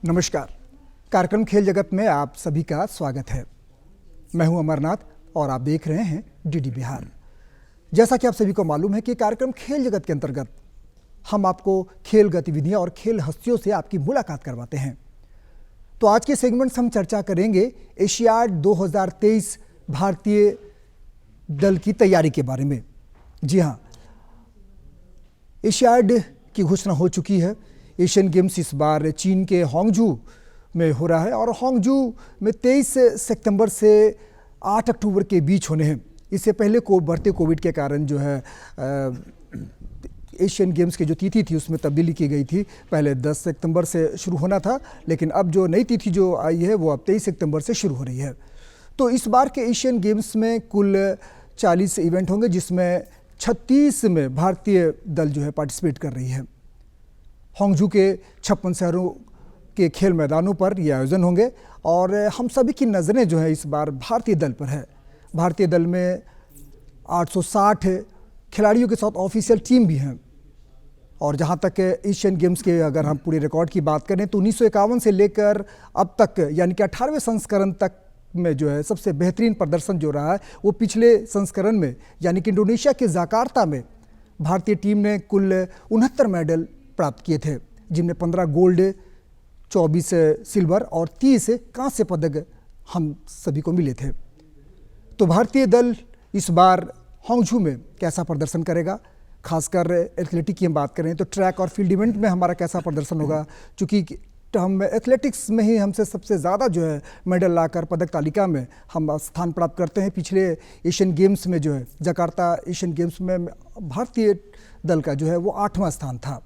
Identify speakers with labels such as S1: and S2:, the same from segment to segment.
S1: नमस्कार। कार्यक्रम खेल जगत में आप सभी का स्वागत है। मैं हूं अमरनाथ और आप देख रहे हैं डीडी बिहार। जैसा कि आप सभी को मालूम है कि कार्यक्रम खेल जगत के अंतर्गत हम आपको खेल गतिविधियां और खेल हस्तियों से आपकी मुलाकात करवाते हैं। तो आज के सेगमेंट्स हम चर्चा करेंगे एशियाड 2023 भारतीय दल की तैयारी के बारे में। जी हाँ, एशियाड की घोषणा हो चुकी है। एशियन गेम्स इस बार चीन के हांगझू में हो रहा है और हांगझू में 23 सितंबर से 8 अक्टूबर के बीच होने हैं। इससे पहले बढ़ते कोविड के कारण जो है एशियन गेम्स की जो तिथि थी उसमें तब्दीली की गई थी। पहले 10 सितंबर से शुरू होना था, लेकिन अब जो नई तिथि जो आई है वो अब 23 सितंबर से शुरू हो रही है। तो इस बार के एशियन गेम्स में कुल 40 इवेंट होंगे, जिसमें 36 में भारतीय दल जो है पार्टिसिपेट कर रही है। हांगझू के 56 शहरों के खेल मैदानों पर ये आयोजन होंगे और हम सभी की नज़रें जो है इस बार भारतीय दल पर है। भारतीय दल में 860 खिलाड़ियों के साथ ऑफिशियल टीम भी हैं। और जहां तक एशियन गेम्स के अगर हम पूरे रिकॉर्ड की बात करें तो 1951 से लेकर अब तक यानी कि 18वें संस्करण तक में जो है सबसे बेहतरीन प्रदर्शन जो रहा है वो पिछले संस्करण में यानी कि इंडोनेशिया के जकार्ता में भारतीय टीम ने कुल 69 मेडल प्राप्त किए थे, जिनमें 15 गोल्ड, 24 सिल्वर और 30 कांस्य पदक हम सभी को मिले थे। तो भारतीय दल इस बार हांगझू में कैसा प्रदर्शन करेगा, खासकर एथलेटिक की हम बात करें तो ट्रैक और फील्ड इवेंट में हमारा कैसा प्रदर्शन होगा, चूँकि हम एथलेटिक्स में ही हमसे सबसे ज़्यादा जो है मेडल लाकर पदक तालिका में हम स्थान प्राप्त करते हैं। पिछले एशियन गेम्स में जो है जकार्ता एशियन गेम्स में भारतीय दल का जो है वो 8वां स्थान था।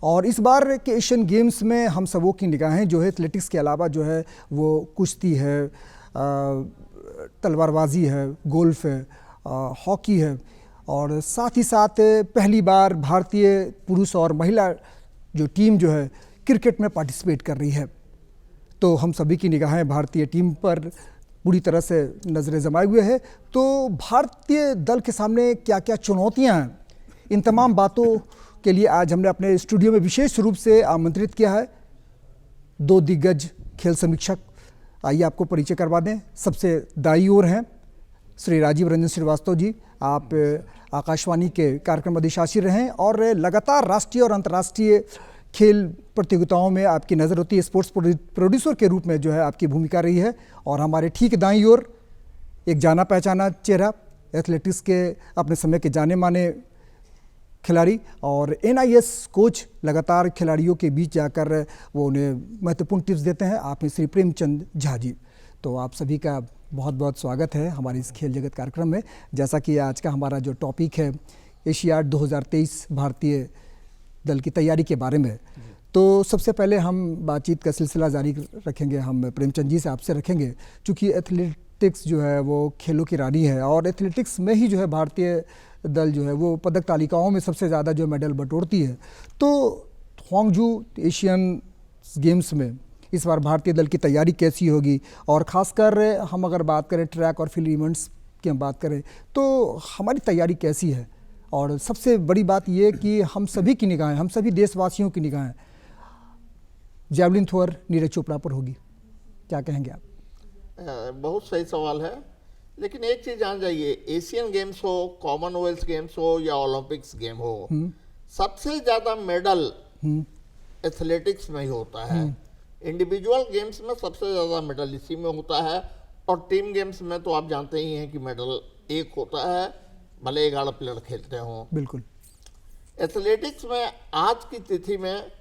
S1: और इस बार के एशियन गेम्स में हम सबों की निगाहें जो है एथलेटिक्स के अलावा जो है वो कुश्ती है, तलवारबाजी है, गोल्फ है, हॉकी है और साथ ही साथ पहली बार भारतीय पुरुष और महिला जो टीम जो है क्रिकेट में पार्टिसिपेट कर रही है। तो हम सभी की निगाहें भारतीय टीम पर पूरी तरह से नज़रें जमाए हुए है। तो भारतीय दल के सामने क्या क्या चुनौतियां हैं, इन तमाम बातों के लिए आज हमने अपने स्टूडियो में विशेष रूप से आमंत्रित किया है 2 दिग्गज खेल समीक्षक। आइए आपको परिचय करवा दें। सबसे दाईं ओर हैं श्री राजीव रंजन श्रीवास्तव जी। आप आकाशवाणी के कार्यक्रम अधिशासी रहे हैं और लगातार राष्ट्रीय और अंतर्राष्ट्रीय खेल प्रतियोगिताओं में आपकी नज़र होती है। स्पोर्ट्स प्रोड्यूसर के रूप में जो है आपकी भूमिका रही है। और हमारे ठीक दाईं ओर एक जाना पहचाना चेहरा, एथलेटिक्स के अपने समय के जाने माने खिलाड़ी और NIS कोच, लगातार खिलाड़ियों के बीच जाकर वो उन्हें महत्वपूर्ण टिप्स देते हैं। आप में श्री प्रेमचंद झा जी। तो आप सभी का बहुत बहुत स्वागत है हमारे इस खेल जगत कार्यक्रम में। जैसा कि आज का हमारा जो टॉपिक है एशियाड 2023 भारतीय दल की तैयारी के बारे में, तो सबसे पहले हम बातचीत का सिलसिला जारी रखेंगे। हम प्रेमचंद जी से आपसे रखेंगे, चूँकि एथलेटिक्स जो है वो खेलों की रानी है और एथलेटिक्स में ही जो है भारतीय दल जो है वो पदक तालिकाओं में सबसे ज़्यादा जो मेडल बटोरती है। तो हांगझू एशियन गेम्स में इस बार भारतीय दल की तैयारी कैसी होगी, और ख़ासकर हम अगर बात करें ट्रैक और फील्ड इवेंट्स की हम बात करें तो हमारी तैयारी कैसी है। और सबसे बड़ी बात यह कि हम सभी की निगाहें, हम सभी देशवासियों की निगाहें जैवलिन थ्रोअर नीरज चोपड़ा पर होगी। क्या कहेंगे आप?
S2: बहुत सही सवाल है, लेकिन एक चीज जान जाइए, एशियन गेम्स हो, कॉमनवेल्थ गेम्स हो या ओलंपिक्स गेम हो, सबसे ज्यादा मेडल एथलेटिक्स में ही होता है। इंडिविजुअल गेम्स में सबसे ज्यादा मेडल इसी में होता है और टीम गेम्स में तो आप जानते ही हैं कि मेडल एक होता है, भले 11 प्लेयर खेलते हों।
S1: बिल्कुल।
S2: एथलेटिक्स में आज की तिथि में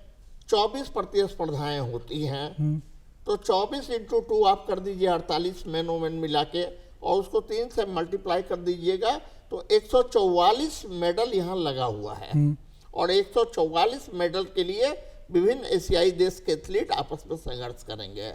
S2: 24 प्रतिस्पर्धाएं होती हैं, तो 24 × 2 आप कर दीजिए 48 मैन वोमेन मिला के और उसको 3 से मल्टीप्लाई कर दीजिएगा तो 144 मेडल यहाँ लगा हुआ है। और 144 मेडल के लिए विभिन्न एशियाई देश के एथलीट आपस में संघर्ष करेंगे।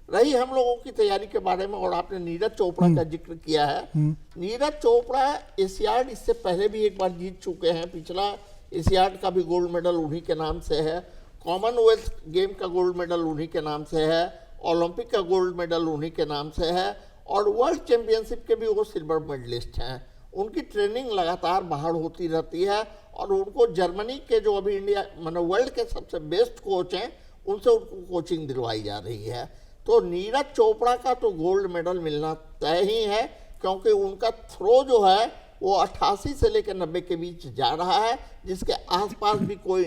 S2: रही हम लोगों की तैयारी के बारे में, और आपने नीरज चोपड़ा का जिक्र किया है। नीरज चोपड़ा एशियाड इससे पहले भी एक बार जीत चुके हैं। पिछला एशियाड का भी गोल्ड मेडल उन्हीं के नाम से है, कॉमनवेल्थ गेम का गोल्ड मेडल उन्हीं के नाम से है, ओलंपिक का गोल्ड मेडल उन्हीं के नाम से है और वर्ल्ड चैंपियनशिप के भी वो सिल्वर मेडलिस्ट हैं। उनकी ट्रेनिंग लगातार बाहर होती रहती है और उनको जर्मनी के जो अभी इंडिया मतलब वर्ल्ड के सबसे बेस्ट कोच हैं उनसे उनको कोचिंग दिलवाई जा रही है। तो नीरज चोपड़ा का तो गोल्ड मेडल मिलना तय ही है, क्योंकि उनका थ्रो जो है वो 88 से लेकर 90 के बीच जा रहा है, जिसके आसपास भी कोई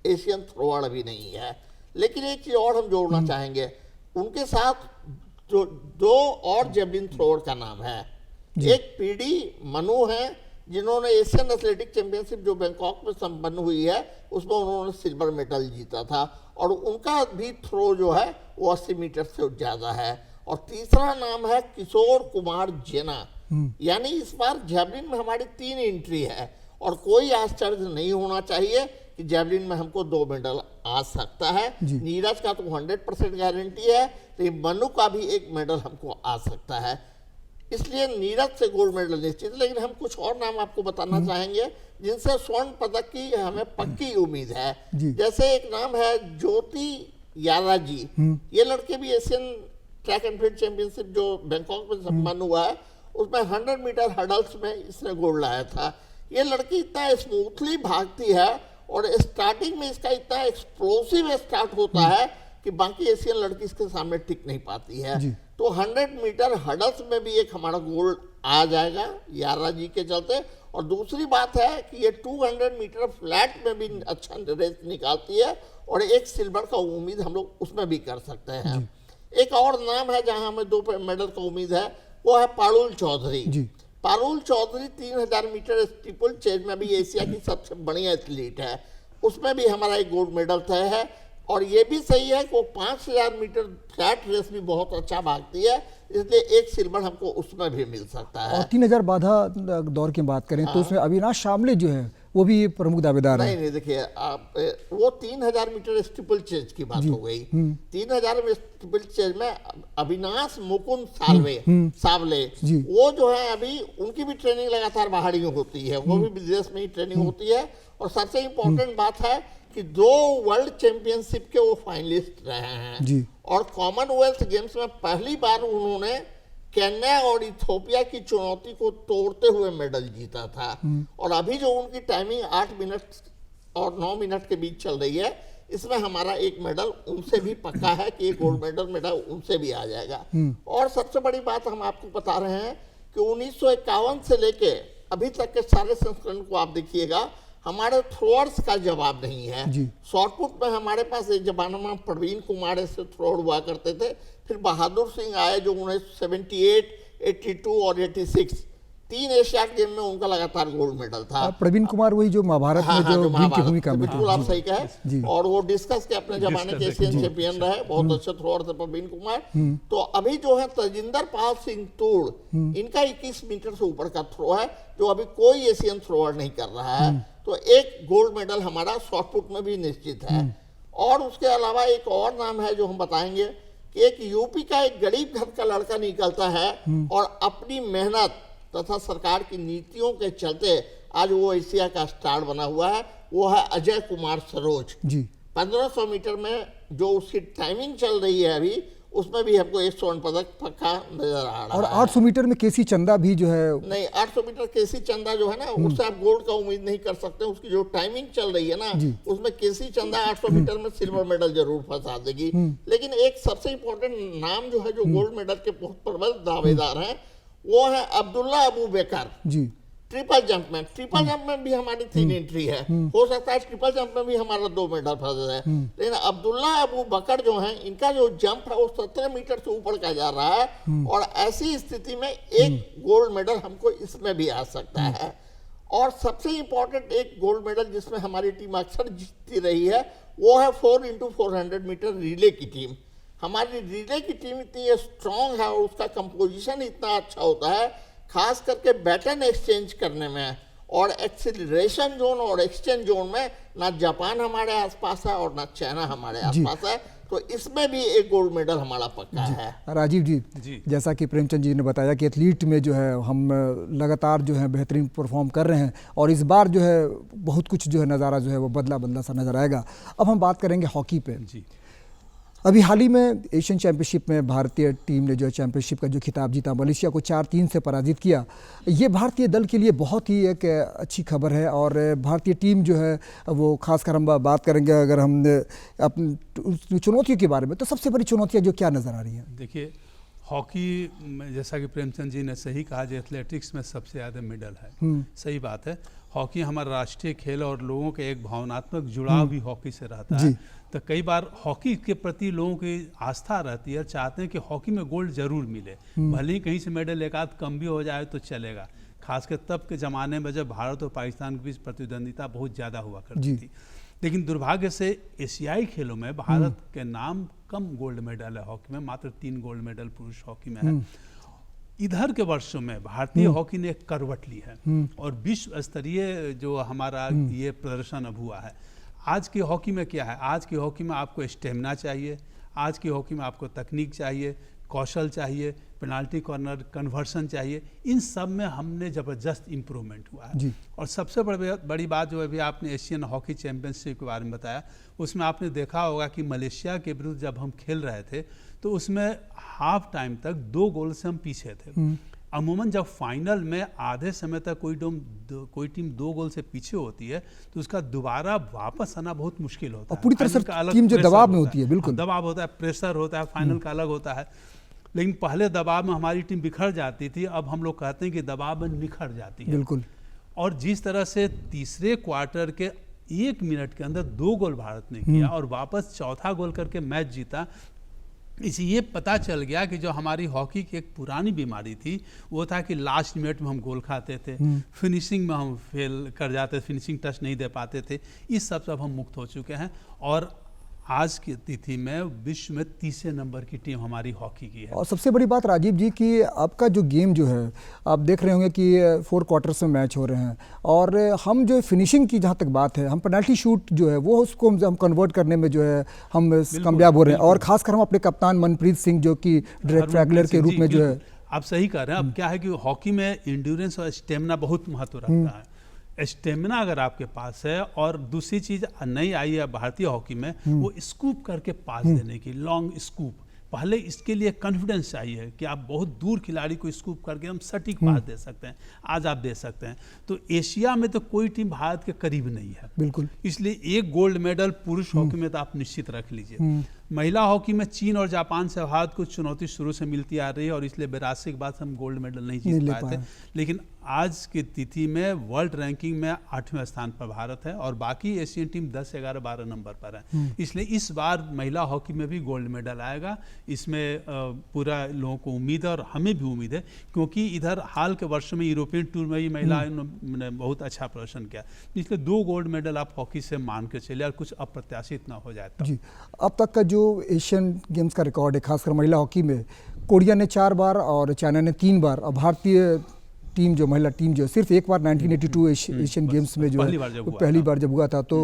S2: एशियन थ्रोअर अभी नहीं है। लेकिन एक चीज और हम जोड़ना चाहेंगे, उनके साथ जो दो और जेवलिन थ्रोअर का नाम है। एक पीडी मनु है, जिन्होंने एशियन एथलेटिक चैंपियनशिप जो बैंकॉक में संपन्न हुई है उसमें उन्होंने सिल्वर मेडल जीता था, और उनका भी थ्रो जो है वो 80 मीटर से ज़्यादा है। और तीसरा नाम है किशोर कुमार जेना। यानी इस बार जैवलिन में हमारी 3 एंट्री है, और कोई आश्चर्य नहीं होना चाहिए कि जैवलिन में हमको 2 मेडल आ सकता है। नीरज का तो 100% गारंटी है, लेकिन मनु का भी 1 मेडल हमको आ सकता है। इसलिए नीरज से गोल्ड मेडल निश्चित। लेकिन हम कुछ और नाम आपको बताना चाहेंगे जिनसे स्वर्ण पदक की हमें पक्की उम्मीद है। जैसे एक नाम है ज्योति यारा जी। ये लड़के भी Asian track and field championship जो बैंकॉक में संपन्न हुआ है उसमें 100 मीटर हर्डल्स में इसने गोल्ड लाया था। ये लड़की इतना स्मूथली भागती है और स्टार्टिंग में इसका इतना एक्सप्लोसिव स्टार्ट होता है कि बाकी एशियन लड़की इसके सामने टिक नहीं पाती है। तो 100 मीटर हर्डल्स में भी एक हमारा गोल्ड आ जाएगा यारा जी के चलते। और दूसरी बात है कि ये 200 मीटर फ्लैट में भी अच्छा रेस निकालती है, और एक सिल्वर का उम्मीद हम लोग उसमें भी कर सकते हैं। एक और नाम है जहां हमें 2 मेडल का उम्मीद है, वो है Parul Chaudhary. Parul Chaudhary 3000 metre steeplechase में भी एशिया की सबसे बढ़िया एथलीट है, उसमें भी हमारा एक गोल्ड मेडल तय है। और ये भी सही है कि वो 5000 मीटर फ्लैट रेस भी बहुत अच्छा भागती है, इसलिए एक सिल्वर हमको उसमें भी मिल सकता है।
S1: और 3000 बाधा दौर की बात करें तो उसमें अविनाश शामले जो है वो भी प्रमुख दावेदार है।
S2: नहीं देखिए, आप वो 3000 मीटर स्टीपल चेज की बात हो गई। 3000 में स्टीपल चेज में अविनाश मुकुंद सावले वो जो है अभी उनकी भी ट्रेनिंग लगातार बाहर ही होती है, वो भी विदेश में ही ट्रेनिंग होती है। और सबसे इम्पोर्टेंट बात है कि 2 वर्ल्ड चैंपियनशिप के वो फाइनलिस्ट रहे हैं, और कॉमनवेल्थ गेम्स में पहली बार उन्होंने केन्या और इथियोपिया की चुनौती को तोड़ते हुए मेडल जीता था। और अभी जो उनकी टाइमिंग 8 मिनट और 9 मिनट के बीच चल रही है, इसमें हमारा एक मेडल उनसे भी पक्का है कि एक गोल्ड मेडल उनसे भी आ जाएगा। और सबसे बड़ी बात हम आपको बता रहे हैं कि 1951 से लेके अभी तक के सारे संस्करण को आप देखिएगा, हमारे थ्रोअर्स का जवाब नहीं है। शॉर्टपुट में हमारे पास एक जमाना में प्रवीण कुमार ऐसे थ्रोअर हुआ करते थे, फिर बहादुर सिंह आए जो 1978, 82 और 86 3 एशिया गेम में उनका लगातार गोल्ड मेडल था।
S1: प्रवीण कुमार वही जो महाभारत में जो की भूमिका में
S2: बिल्कुल आप सही कहे, और वो डिस्कस के अपने जमाने के एशियन चैंपियन रहे, बहुत अच्छे थ्रोअर थे प्रवीण कुमार। तो अभी जो है तजिंदर पाल सिंह तूड़, इनका 21 मीटर से ऊपर का थ्रो है जो अभी कोई एशियन थ्रोअर नहीं कर रहा है। तो एक गोल्ड मेडल हमारा शॉर्टपुट में भी निश्चित है। और उसके अलावा एक और नाम है जो हम बताएंगे कि एक यूपी का एक गरीब घर का लड़का निकलता है और अपनी मेहनत तथा सरकार की नीतियों के चलते आज वो एशिया का स्टार बना हुआ है, वो है अजय कुमार सरोज। 1500 मीटर में जो उसकी टाइमिंग चल रही है अभी, उसमें भी हमको एक स्वर्ण पदक पक्का नजर आ रहा है।
S1: और 800 मीटर में केसी चंदा भी जो है,
S2: नहीं 800 मीटर केसी चंदा जो है ना, उससे आप गोल्ड का उम्मीद नहीं कर सकते। उसकी जो टाइमिंग चल रही है ना, उसमें केसी चंदा 800 मीटर में सिल्वर मेडल जरूर फंसा देगी। लेकिन एक सबसे इंपॉर्टेंट नाम जो है जो गोल्ड मेडल के बहुत प्रबल दावेदार हैं, वो है Abdullah Abu baker. Triple jump में भी हमारी 3 एंट्री है, हो सकता है ट्रिपल जंप में भी हमारा 2 मेडल फंस है। लेकिन अब्दुल्ला अबू बकर जो है, इनका जो जंप है वो 17 मीटर से ऊपर का जा रहा है, और ऐसी स्थिति में एक गोल्ड मेडल हमको इसमें भी आ सकता है। और सबसे इंपॉर्टेंट एक गोल्ड मेडल जिसमें हमारी टीम अक्सर जीतती रही है, वो है 4x400 मीटर रिले की टीम। हमारी रिले की टीम इतनी स्ट्रांग है और उसका कंपोजिशन इतना अच्छा होता है, खास करके बैटन एक्सचेंज करने में और एक्सीलरेशन जोन और एक्सचेंज जोन में ना जापान हमारे आसपास है और ना चाइना हमारे आसपास है। तो इसमें भी एक गोल्ड मेडल हमारा पक्का है।
S1: राजीव जी, जैसा कि प्रेमचंद जी ने बताया कि एथलीट में जो है हम लगातार जो है बेहतरीन परफॉर्म कर रहे हैं, और इस बार जो है बहुत कुछ जो है नज़ारा जो है वो बदला सा नजर आएगा। अब हम बात करेंगे हॉकी पे। अभी हाल ही में एशियन चैंपियनशिप में भारतीय टीम ने जो चैंपियनशिप का जो खिताब जीता, मलेशिया को 4-3 से पराजित किया। ये भारतीय दल के लिए बहुत ही एक अच्छी खबर है और भारतीय टीम जो है वो खासकर हम बात करेंगे अगर हम अपनी चुनौतियों के बारे में, तो सबसे बड़ी चुनौतियाँ जो क्या नज़र आ रही हैं?
S3: देखिए, हॉकी में जैसा कि प्रेमचंद जी ने सही कहा, जो एथलेटिक्स में सबसे ज़्यादा मेडल है, सही बात है। हॉकी हमारा राष्ट्रीय खेल और लोगों के एक भावनात्मक जुड़ाव भी हॉकी से रहता है। तो कई बार हॉकी के प्रति लोगों की आस्था रहती है, चाहते हैं कि हॉकी में गोल्ड जरूर मिले, भले ही कहीं से मेडल एक आध कम भी हो जाए तो चलेगा। खासकर तब के ज़माने में जब भारत और पाकिस्तान के बीच प्रतिद्वंदिता बहुत ज़्यादा हुआ करती थी। लेकिन दुर्भाग्य से एशियाई खेलों में भारत के नाम कम गोल्ड मेडल है हॉकी में, मात्र 3 गोल्ड मेडल पुरुष हॉकी में है। इधर के वर्षों में भारतीय हॉकी ने एक करवट ली है और विश्व स्तरीय जो हमारा ये प्रदर्शन अब हुआ है। आज की हॉकी में क्या है? आज की हॉकी में आपको स्टेमिना चाहिए, आज की हॉकी में आपको तकनीक चाहिए, कौशल चाहिए, पेनाल्टी कॉर्नर कन्वर्सन चाहिए। इन सब में हमने ज़बरदस्त इम्प्रूवमेंट हुआ है। और सबसे बड़ी बात जो अभी आपने एशियन हॉकी चैंपियनशिप के बारे में बताया, उसमें आपने देखा होगा कि मलेशिया के विरुद्ध जब हम खेल रहे थे तो उसमें हाफ टाइम तक 2 गोल से हम पीछे थे। अमूमन जब फाइनल में आधे समय तक कोई टीम 2 गोल से पीछे होती है तो उसका दोबारा वापस आना बहुत मुश्किल होता है।
S1: पूरी तरह से टीम जो दबाव में होती है, बिल्कुल
S3: दबाव होता है, प्रेशर होता है, फाइनल का अलग होता है। लेकिन पहले दबाव में हमारी टीम बिखर जाती थी, अब हम लोग कहते हैं कि दबाव में निखर जाती है।
S1: बिल्कुल।
S3: और जिस तरह से तीसरे क्वार्टर के 1 मिनट के अंदर 2 गोल भारत ने किया और वापस चौथा गोल करके मैच जीता, इसे ये पता चल गया कि जो हमारी हॉकी की एक पुरानी बीमारी थी वो था कि लास्ट मिनट में हम गोल खाते थे, फिनिशिंग में हम फेल कर जाते, फिनिशिंग टच नहीं दे पाते थे। इस सब से अब हम मुक्त हो चुके हैं और आज की तिथि में विश्व में 30 नंबर की टीम हमारी हॉकी की है।
S1: और सबसे बड़ी बात राजीव जी कि आपका जो गेम जो है, आप देख रहे होंगे कि 4 क्वार्टर्स में मैच हो रहे हैं और हम जो फिनिशिंग की जहाँ तक बात है, हम पेनल्टी शूट जो है वो उसको हम कन्वर्ट करने में जो है हम कामयाब हो रहे हैं। और खासकर हम अपने कप्तान मनप्रीत सिंह जो कि डायरेक्ट ट्रैगलर के रूप में जो है,
S3: आप सही कह रहे हैं। अब क्या है कि हॉकी में इंड्योरेंस और स्टेमिना बहुत महत्व रखता है। स्टेमिना अगर आपके पास है और दूसरी चीज नई आई है भारतीय हॉकी में, वो स्कूप करके पास देने की, लॉन्ग स्कूप। पहले इसके लिए कॉन्फिडेंस चाहिए कि आप बहुत दूर खिलाड़ी को स्कूप करके हम सटीक पास दे सकते हैं। आज आप दे सकते हैं। तो एशिया में तो कोई टीम भारत के करीब नहीं है,
S1: बिल्कुल।
S3: इसलिए 1 गोल्ड मेडल पुरुष हॉकी में तो आप निश्चित रख लीजिए। महिला हॉकी में चीन और जापान से भारत को चुनौती शुरू से मिलती आ रही है और इसलिए 82 के बाद हम गोल्ड मेडल नहीं जीत पाए थे। लेकिन आज की तिथि में वर्ल्ड रैंकिंग में 8वें स्थान पर भारत है और बाकी एशियन टीम 10, 11, 12 नंबर पर है। इसलिए इस बार महिला हॉकी में भी गोल्ड मेडल आएगा, इसमें पूरा लोगों को उम्मीद है और हमें भी उम्मीद है, क्योंकि इधर हाल के वर्षों में यूरोपियन टूर में भी महिलाओं ने बहुत अच्छा प्रदर्शन किया। इसलिए 2 गोल्ड मेडल आप हॉकी से मान के चले और कुछ अप्रत्याशित ना हो जाए तब।
S1: जी, अब तक का जो एशियन गेम्स का रिकॉर्ड है खासकर महिला हॉकी में, कोरिया ने 4 बार और चाइना ने 3 बार, और भारतीय टीम जो महिला टीम जो सिर्फ एक बार 1982 एशियन गेम्स में जो पहली बार जब हुआ था तो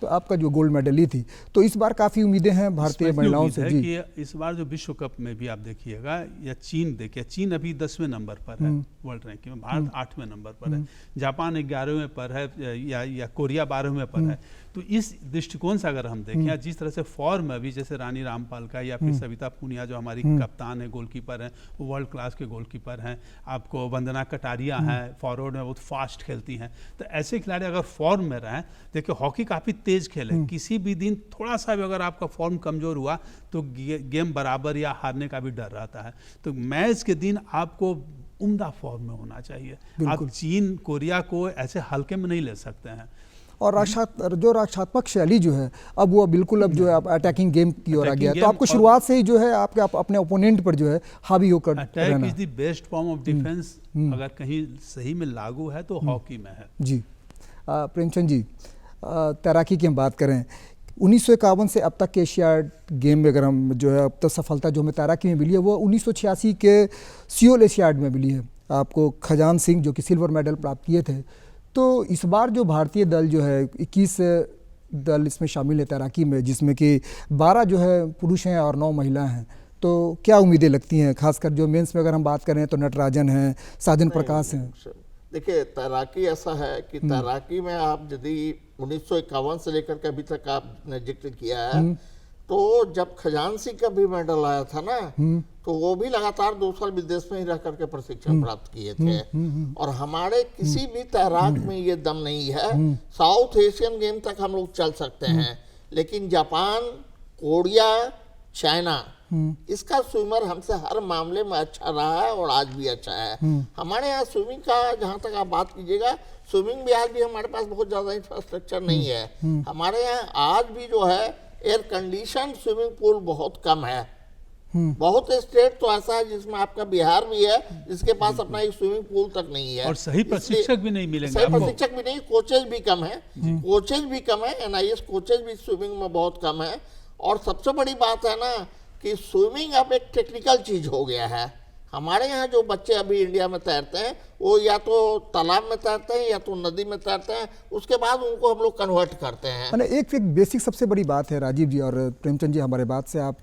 S1: आपका जो गोल्ड मेडल ली थी। तो इस बार काफ़ी उम्मीदें हैं भारतीय महिलाओं से जी।
S3: कि इस बार जो विश्व कप में भी आप देखिएगा, या चीन देखिए, चीन अभी 10वें नंबर पर है वर्ल्ड रैंकिंग में, भारत 8वें नंबर पर है, जापान 11वें पर है, या कोरिया 12वें पर है। तो इस दृष्टिकोण से अगर हम देखें, जिस तरह से फॉर्म में अभी जैसे रानी रामपाल का या फिर सविता पुनिया जो हमारी कप्तान है, गोलकीपर हैं, वो वर्ल्ड क्लास के गोलकीपर हैं, आपको वंदना कटारिया हैं, फॉरवर्ड में बहुत फास्ट खेलती हैं। तो ऐसे खिलाड़ी अगर फॉर्म में रहें, देखिए हॉकी काफ़ी तेज खेल है, किसी भी दिन थोड़ा सा भी अगर आपका फॉर्म कमज़ोर हुआ तो गेम बराबर या हारने का भी डर रहता है। तो मैच के दिन आपको उम्दा फॉर्म में होना चाहिए। आप चीन कोरिया को ऐसे हल्के में नहीं ले सकते हैं।
S1: और जो रक्षात्मक शैली जो है अब वो बिल्कुल अब जो है अटैकिंग गेम की ओर आ गया, तो आपको शुरुआत से ही जो है आपके अपने ओपोनेंट पर जो है हावी होकर
S3: attack is the best form of defence अगर कहीं सही में लागू है तो हॉकी में है।
S1: जी प्रेमचंद जी, तैराकी की हम बात करें, 1951 से अब तक के एशियाड गेम में अगर हम जो है अब तक सफलता जो हमें तैराकी में मिली है वो 1986 के सियोल एशियाड में मिली है। आपको खजान सिंह जो कि सिल्वर मेडल प्राप्त किए थे। तो इस बार जो भारतीय दल जो है 21 दल इसमें शामिल है तैराकी में, जिसमें कि 12 जो है पुरुष हैं और 9 महिला हैं। तो क्या उम्मीदें लगती हैं, खासकर जो मेंस में अगर हम बात करें तो नटराजन हैं, साजन प्रकाश हैं।
S2: देखिए तैराकी ऐसा है कि तैराकी में आप यदि 1951 से लेकर के अभी तक आपने जिक्र किया है, तो जब खजानसी का भी मेडल आया था ना, तो वो भी लगातार 2 साल विदेश में ही रह करके प्रशिक्षण प्राप्त किए थे। और हमारे किसी भी तैराक में ये दम नहीं है। साउथ एशियन गेम तक हम लोग चल सकते हैं, लेकिन जापान, कोरिया, चाइना, इसका स्विमर हमसे हर मामले में अच्छा रहा है और आज भी अच्छा है। हमारे यहाँ स्विमिंग का जहाँ तक आप बात कीजिएगा, स्विमिंग भी आज भी हमारे पास बहुत ज़्यादा इंफ्रास्ट्रक्चर नहीं है। हमारे यहाँ आज भी जो है एयर कंडीशन स्विमिंग पूल बहुत कम है। बहुत स्टेट तो ऐसा है जिसमें आपका बिहार भी है जिसके पास अपना एक स्विमिंग पूल तक नहीं है,
S3: और सही प्रशिक्षक भी नहीं मिलेंगे।
S2: सही प्रशिक्षक भी नहीं, कोचेज भी कम है, कोचेज भी कम है, NIS कोचेज भी स्विमिंग में बहुत कम है। और सबसे बड़ी बात है ना कि स्विमिंग अब एक टेक्निकल चीज हो गया है। हमारे यहाँ जो बच्चे अभी इंडिया में तैरते हैं वो या तो तालाब में तैरते हैं या तो नदी में तैरते हैं, उसके बाद उनको हम लोग कन्वर्ट करते हैं।
S1: मैंने एक बेसिक सबसे बड़ी बात है राजीव जी और प्रेमचंद जी, हमारे बात से आप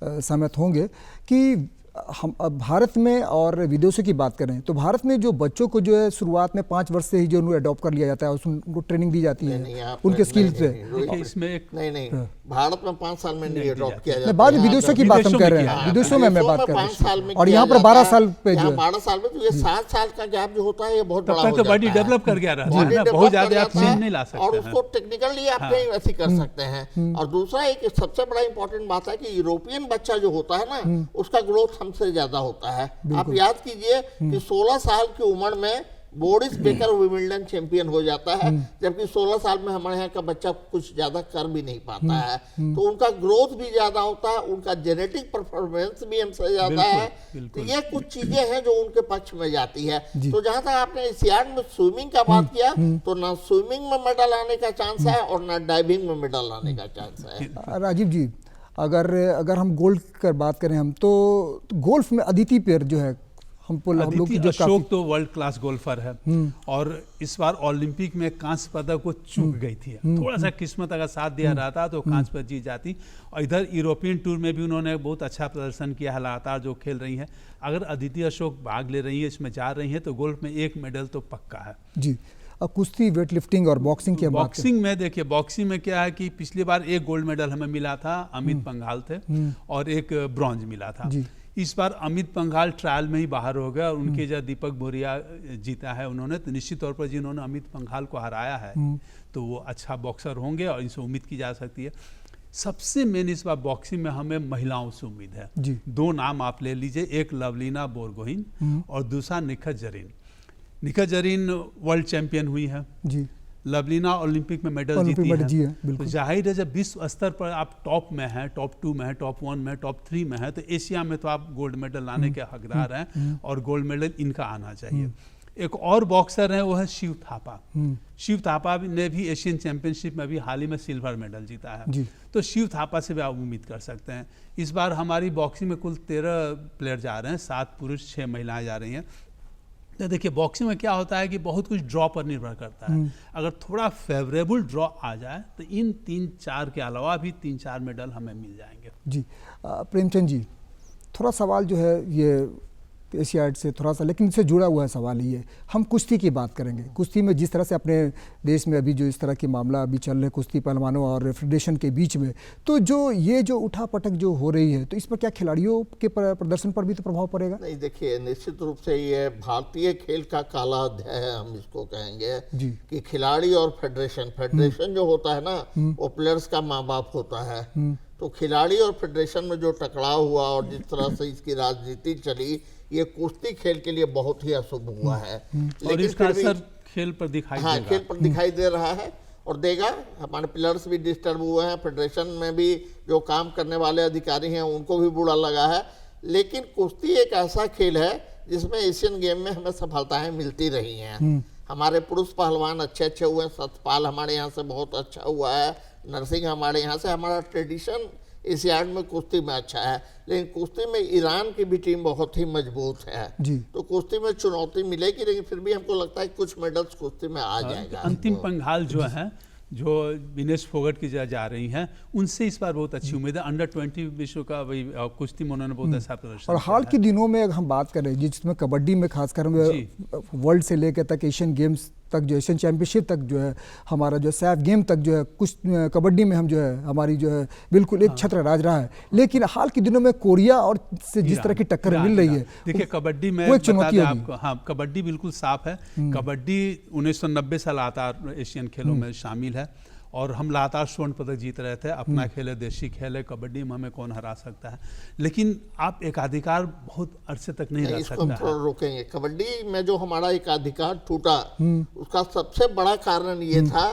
S1: सहमत होंगे कि हम अब भारत में और विदेशों की बात करें तो भारत में जो बच्चों को जो है शुरुआत में 5 वर्ष से ही जो उन्हें अडॉप्ट कर लिया जाता है, उनको ट्रेनिंग दी जाती है उनके स्किल्स पे।
S3: इसमें एक
S2: नहीं, भारत में 5 साल में नहीं अडॉप्ट किया जाता है।
S1: बाद में विदेशों की बात हम कर रहे हैं, विदेशों में मैं बात कर रहा हूँ, और यहाँ पर 12 साल पे जो
S2: 12 साल में, तो ये 7 साल का गैप जो होता है ये बहुत बड़ा हो
S3: जाता है। बॉडी डेवलप कर गया रहा है, बहुत ज्यादा आप चेंज नहीं ला सकते
S2: और उसको टेक्निकली आप नहीं वैसे कर सकते हैं। और दूसरा एक सबसे बड़ा इंपॉर्टेंट बात है कि यूरोपियन बच्चा जो होता है ना, उसका ग्रोथ हमसे ज्यादा होता है। आप याद कीजिए कि 16 साल की उम्र में बोरिस बेकर विंबलडन चैंपियन हो जाता है, जबकि 16 साल में हमारे यहाँ का बच्चा कुछ ज्यादा कर भी नहीं पाता है। तो उनका ग्रोथ भी ज्यादा होता है, उनका जेनेटिक परफॉर्मेंस भी हमसे ज्यादा है। तो ये कुछ चीजें हैं जो उनके पक्ष में जाती है। तो जहां तक आपने एशियाड में स्विमिंग का बात किया, तो ना स्विमिंग में मेडल आने का चांस है और ना डाइविंग में मेडल आने का चांस है।
S1: राजीव जी, अगर हम गोल्फ की बात करें हम तो गोल्फ में अदिति पेर जो है हम लोग
S3: अदिति अशोक तो वर्ल्ड क्लास गोल्फर है और इस बार ओलंपिक में कांस्य पदक को चूक गई थी। थोड़ा सा किस्मत अगर साथ दिया रहता तो कांस्य पदक जीत जाती। और इधर यूरोपियन टूर में भी उन्होंने बहुत अच्छा प्रदर्शन किया है, लगातार जो खेल रही हैं। अगर अदिति अशोक भाग ले रही है, इसमें जा रही हैं, तो गोल्फ में एक मेडल तो पक्का है
S1: जी। अब कुश्ती, वेट लिफ्टिंग और बॉक्सिंग की बात
S3: बॉक्सिंग में देखिए, बॉक्सिंग में क्या है कि पिछली बार एक गोल्ड मेडल हमें मिला था, अमित पंघाल थे, और एक ब्रॉन्ज मिला था। इस बार अमित पंघाल ट्रायल में ही बाहर हो गए और उनके जो दीपक बोरिया जीता है उन्होंने, तो निश्चित तौर पर जिन्होंने अमित पंघाल को हराया है तो वो अच्छा बॉक्सर होंगे और इनसे उम्मीद की जा सकती है। सबसे मेन इस बार बॉक्सिंग में हमें महिलाओं से उम्मीद है। 2 नाम आप ले लीजिए, एक लवलीना बोरगोहिन और दूसरा निखत जरीन। निखत जरीन वर्ल्ड चैंपियन हुई है जी। लवलीना ओलंपिक में मेडल जीती है। तो जाहिर है जब विश्व स्तर पर आप टॉप में हैं, टॉप 2 में हैं, टॉप 1 में, टॉप 3 में हैं, तो एशिया में तो आप गोल्ड मेडल लाने के हकदार हैं और गोल्ड मेडल इनका आना चाहिए। एक और बॉक्सर है वो है शिव थापा। शिव थापा ने भी एशियन चैंपियनशिप में भी हाल ही में सिल्वर मेडल जीता है, तो शिव थापा से भी आप उम्मीद कर सकते हैं। इस बार हमारी बॉक्सिंग में कुल 13 प्लेयर जा रहे हैं, 7 पुरुष 6 महिलाएं जा रही हैं। तो देखिए बॉक्सिंग में क्या होता है कि बहुत कुछ ड्रॉ पर निर्भर करता है। अगर थोड़ा फेवरेबल ड्रॉ आ जाए तो इन 3-4 के अलावा भी 3-4 मेडल हमें मिल जाएंगे
S1: जी। प्रेमचंद जी, थोड़ा सवाल जो है ये एशियाड से थोड़ा सा लेकिन इससे जुड़ा हुआ है सवाल ये, हम कुश्ती की बात करेंगे। कुश्ती में जिस तरह से अपने देश में अभी जो इस तरह के मामला अभी चल रहे कुश्ती पहलवानों और फेडरेशन के बीच में, तो जो उठापटक जो हो रही है, तो इस पर क्या खिलाड़ियों के प्रदर्शन पर भी तो प्रभाव पड़ेगा?
S2: नहीं, देखिए निश्चित रूप से ये भारतीय खेल का काला अध्याय है, हम इसको कहेंगे कि खिलाड़ी और फेडरेशन जो होता है ना, वो प्लेयर्स का माँ बाप होता है। तो खिलाड़ी और फेडरेशन में जो टकराव हुआ और जिस तरह से इसकी राजनीति चली, ये कुश्ती खेल के लिए बहुत ही अशुभ हुआ है।
S3: और इसका असर खेल पर दिखाई देगा।
S2: खेल पर दिखाई दे रहा है और देगा। हमारे प्लेयर्स भी डिस्टर्ब हुए हैं, फेडरेशन में भी जो काम करने वाले अधिकारी हैं उनको भी बुरा लगा है। लेकिन कुश्ती एक ऐसा खेल है जिसमें एशियन गेम में हमें सफलताएं मिलती रही हैं। हमारे पुरुष पहलवान अच्छे हुए हैं, सतपाल हमारे यहाँ से बहुत अच्छा हुआ है, नरसिंह हमारे यहाँ से। हमारा ट्रेडिशन एशियाड में कुश्ती में अच्छा है, लेकिन कुश्ती में ईरान की भी टीम बहुत ही मजबूत है जी। तो कुश्ती में चुनौती मिलेगी, लेकिन फिर भी हमको लगता है कुछ मेडल्स कुश्ती में आ जाएगा।
S3: अंतिम पंघाल जो है, जो विनेश फोगट की जा रही हैं, उनसे इस बार बहुत अच्छी उम्मीद है। अंडर 20 विश्व का वही कुश्ती में उन्होंने बहुत अच्छा प्रदर्शन।
S1: और हाल के दिनों में अगर हम बात करें जिसमें कबड्डी में खासकर वर्ल्ड से लेकर तक एशियन गेम्स तक जो एशियन चैंपियनशिप तक जो है हमारा जो सैफ गेम तक जो है कुछ कबड्डी में हम जो है हमारी जो है बिल्कुल एक छत्र राज रहा है, लेकिन हाल के दिनों में कोरिया और से जिस तरह की टक्कर मिल रही है,
S3: देखिए कबड्डी में
S1: वो एक चुनौती होगी।
S3: आपको, हाँ कबड्डी बिल्कुल साफ है। कबड्डी 1990 से लगातार एशियन खेलों में शामिल है और हम लगातार स्वर्ण पदक जीत रहे थे। अपना खेल है, देशी खेल है, कबड्डी में हमें कौन हरा सकता है, लेकिन आप एकाधिकार बहुत अरसे तक नहीं रह सकता है।
S2: रोकेंगे कबड्डी में जो हमारा एकाधिकार टूटा उसका सबसे बड़ा कारण ये था,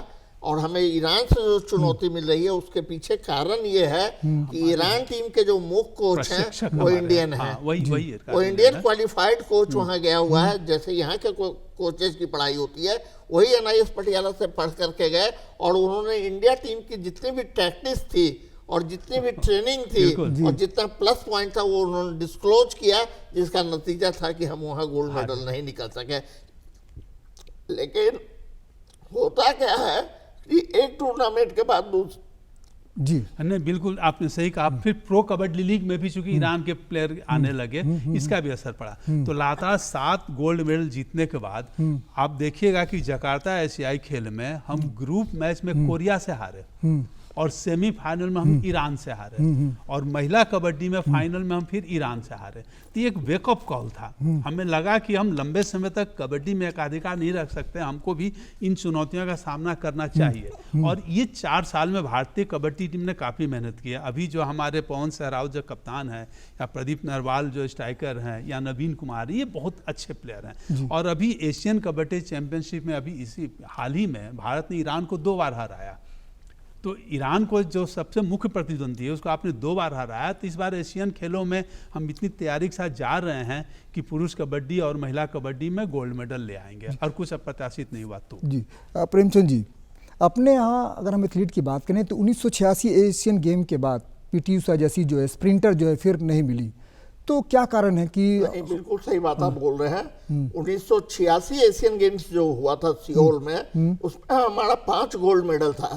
S2: और हमें ईरान से जो चुनौती मिल रही है उसके पीछे कारण ये है कि ईरान टीम के जो मुख्य कोच हैं वो इंडियन है, वो इंडियन क्वालिफाइड कोच वहाँ गया हुआ है। जैसे यहाँ के कोचेस की पढ़ाई होती है वही NIS पटियाला से पढ़ करके गए, और उन्होंने इंडिया टीम की जितनी भी टैक्टिक्स थी और जितनी भी ट्रेनिंग थी और जितना प्लस पॉइंट था वो उन्होंने डिस्क्लोज किया, जिसका नतीजा था कि हम वहाँ गोल्ड मेडल नहीं निकल सके। लेकिन होता क्या है कि एक टूर्नामेंट के बाद
S3: जी नहीं, बिल्कुल आपने सही कहा। फिर प्रो कबड्डी लीग में भी चूंकि ईरान के प्लेयर आने लगे, इसका भी असर पड़ा। तो लगातार 7 गोल्ड मेडल जीतने के बाद आप देखिएगा कि जकार्ता एशियाई खेल में हम ग्रुप मैच में कोरिया से हारे और सेमीफाइनल में हम ईरान से हारे, और महिला कबड्डी में फाइनल में हम फिर ईरान से हारे। तो ये एक वेकअप कॉल था। हमें लगा कि हम लंबे समय तक कबड्डी में एकाधिकार नहीं रख सकते, हमको भी इन चुनौतियों का सामना करना चाहिए। और ये 4 साल में भारतीय कबड्डी टीम ने काफ़ी मेहनत की है। अभी जो हमारे पवन सहरावत जो कप्तान है, या प्रदीप नरवाल जो स्ट्राइकर हैं, या नवीन कुमार, ये बहुत अच्छे प्लेयर हैं। और अभी एशियन कबड्डी चैंपियनशिप में अभी इसी हाल ही में भारत ने ईरान को 2 बार हराया। तो ईरान को जो सबसे मुख्य प्रतिद्वंदी है उसको आपने 2 बार हराया। तो इस बार एशियन खेलों में हम इतनी तैयारी के साथ जा रहे हैं कि पुरुष कबड्डी और महिला कबड्डी में गोल्ड मेडल ले आएंगे, और कुछ अप्रत्याशित नहीं हुआ। तो जी
S1: प्रेमचंद जी, अपने यहाँ अगर हम एथलीट की बात करें तो 1986 एशियन गेम के बाद PT ऊषा जैसी जो है स्प्रिंटर जो है फिर नहीं मिली, तो क्या कारण है कि?
S2: बिल्कुल सही बात आप बोल रहे हैं। 1986 एशियन गेम्स जो हुआ था सियोल में, उसमें हमारा 5 गोल्ड मेडल था।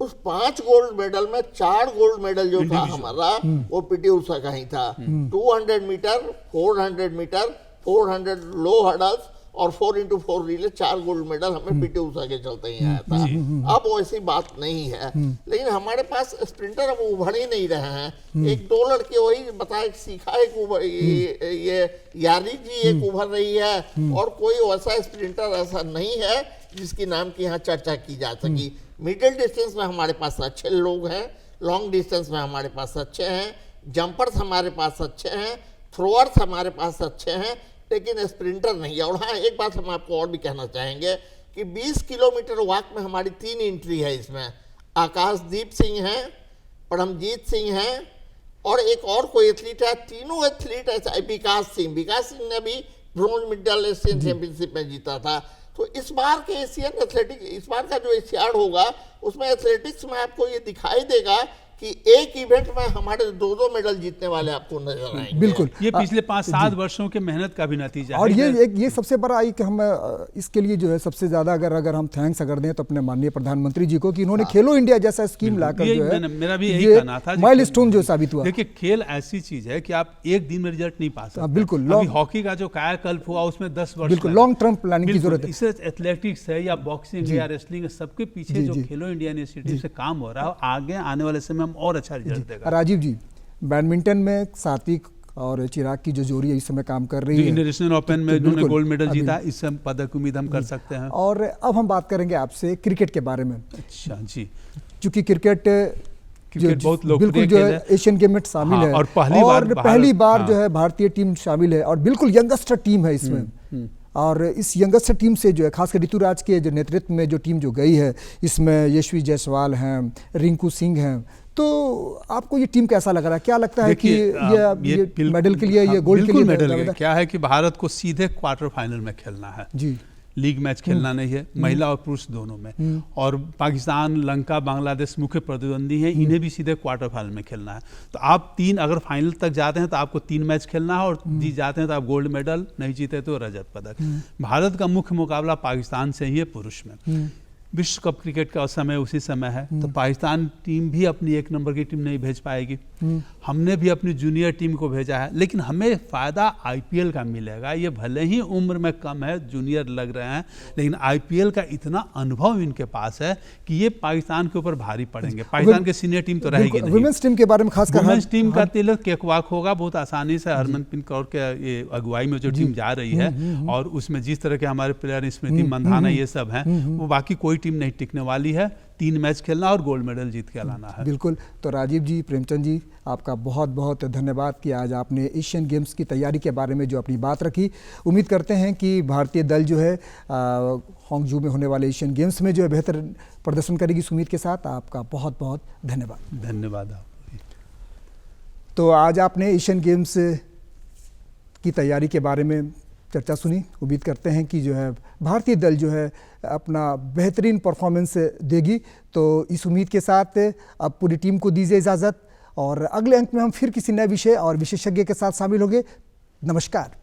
S2: उस 5 गोल्ड मेडल में 4 गोल्ड मेडल जो था हमारा वो PT ऊषा का ही था। 200 मीटर, 400 मीटर, 400 लो हर्डल्स और 4x4 रिले, 4 गोल्ड मेडल हमें PT ऊषा के चलते ही आया था। अब वैसी बात नहीं है, लेकिन हमारे पास स्प्रिंटर अब उभर ही नहीं रहे हैं। 1-2 लड़के वही बताए सीखा, एक ये यारी जी एक उभर रही है, और कोई वैसा स्प्रिंटर ऐसा नहीं है जिसकी नाम की यहाँ चर्चा की जा सकी। मिडिल डिस्टेंस में हमारे पास अच्छे लोग हैं, लॉन्ग डिस्टेंस में हमारे पास अच्छे हैं, जंपर्स हमारे पास अच्छे हैं, थ्रोअर्स हमारे पास अच्छे हैं, लेकिन स्प्रिंटर नहीं है। और हाँ, एक बात हम आपको और भी कहना चाहेंगे कि 20 किलोमीटर वॉक में हमारी 3 एंट्री है। इसमें आकाशदीप सिंह हैं, परमजीत सिंह हैं, और एक और कोई एथलीट है। तीनों एथलीट ऐसा, विकास सिंह ने भी ब्रोंज मेडल एशियन चैंपियनशिप में जीता था। तो इस बार के एशियन एथलेटिक्स, इस बार का जो एशियाड होगा उसमें एथलेटिक्स में आपको ये दिखाई देगा कि एक इवेंट में हमारे 2-2 मेडल जीतने वाले आपको नजर आएंगे।
S1: बिल्कुल,
S3: ये पिछले 5-7 वर्षों के मेहनत का भी नतीजा
S1: और
S3: है।
S1: ये सबसे बड़ा आई कि हम इसके लिए जो है सबसे ज्यादा अगर हम थैंक्स अगर दें तो अपने माननीय प्रधानमंत्री जी को कि इन्होंने खेलो इंडिया जैसा स्कीम लाकर जो है,
S3: मेरा भी यही कहना था,
S1: माइलस्टोन जो साबित हुआ।
S3: देखिए खेल ऐसी चीज है कि आप एक दिन में रिजल्ट नहीं पा सकते।
S1: बिल्कुल,
S3: अभी हॉकी का जो कायाकल्प हुआ उसमें 10 वर्ष,
S1: बिल्कुल लॉन्ग टर्म प्लानिंग की जरूरत है।
S3: इससे एथलेटिक्स है या बॉक्सिंग है या रेसलिंग है, सबके पीछे जो खेलो इंडिया इनिशिएटिव से काम हो रहा है, आगे आने वाले समय में और अच्छा रिजल्ट।
S1: राजीव जी, बैडमिंटन में सात्विक और चिराग की जो जोड़ी इस समय काम कर रही है,
S3: इंटरनेशनल ओपन में उन्होंने गोल्ड मेडल जीता, इससे पदक उम्मीद हम कर सकते हैं।
S1: और अब हम बात करेंगे आपसे क्रिकेट के बारे में।
S3: अच्छा जी,
S1: क्योंकि क्रिकेट
S3: बहुत लोकप्रिय
S1: जो है एशियन गेम में शामिल है, और पहली बार जो है भारतीय टीम शामिल है, और बिल्कुल यंगस्टर टीम है इसमें। और इस यंगस्टर टीम से जो है खासकर ऋतुराज के जो नेतृत्व में जो टीम जो गई है, इसमें यशवी जायसवाल हैं, रिंकू सिंह हैं, तो आपको ये टीम कैसा लग रहा है? क्या लगता है कि ये मेडल के लिए, ये गोल्ड के लिए
S3: मेडल क्या है कि भारत को सीधे क्वार्टर फाइनल में खेलना है जी, लीग मैच खेलना नहीं है, महिला और पुरुष दोनों में। और पाकिस्तान, लंका, बांग्लादेश मुख्य प्रतिद्वंदी हैं, इन्हें भी सीधे क्वार्टर फाइनल में खेलना है। तो आप 3 अगर फाइनल तक जाते हैं तो आपको 3 मैच खेलना है, और जीत जाते हैं तो आप गोल्ड मेडल, नहीं जीते तो रजत पदक। भारत का मुख्य मुकाबला पाकिस्तान से ही है पुरुष में। विश्व कप क्रिकेट का समय उसी समय है, तो पाकिस्तान टीम भी अपनी 1 नंबर की टीम नहीं भेज पाएगी। हमने भी अपनी जूनियर टीम को भेजा है, लेकिन हमें फ़ायदा आईपीएल का मिलेगा। ये भले ही उम्र में कम है, जूनियर लग रहे हैं, लेकिन आईपीएल का इतना अनुभव इनके पास है कि ये पाकिस्तान के ऊपर भारी पड़ेंगे। पाकिस्तान के सीनियर टीम तो रहेगी नहीं।
S1: वुमेन्स टीम के बारे में खासकर
S3: वुमेन्स टीम का तिलक केकवाक होगा बहुत आसानी से। हरमनप्रीत कौर के ये अगुवाई में जो टीम जा रही है, और उसमें जिस तरह के हमारे प्लेयर स्मृति मंधाना ये सब हैं, वो बाकी कोई टीम नहीं टिकने वाली है। 3 मैच खेलना और गोल्ड मेडल जीत के लाना है।
S1: बिल्कुल। तो राजीव जी, प्रेमचंद जी, आपका बहुत बहुत धन्यवाद कि आज आपने एशियन गेम्स की तैयारी के बारे में जो अपनी बात रखी। उम्मीद करते हैं कि भारतीय दल जो है हांगझू में होने वाले एशियन गेम्स में जो है बेहतर प्रदर्शन करेगी। इस उम्मीद के साथ आपका बहुत बहुत धन्यवाद।
S3: धन्यवाद आपको।
S1: तो आज आपने एशियन गेम्स की तैयारी के बारे में चर्चा सुनी। उम्मीद करते हैं कि जो है भारतीय दल जो है अपना बेहतरीन परफॉर्मेंस देगी। तो इस उम्मीद के साथ अब पूरी टीम को दीजिए इजाज़त, और अगले अंक में हम फिर किसी नए विषय और विशेषज्ञ के साथ शामिल होंगे। नमस्कार।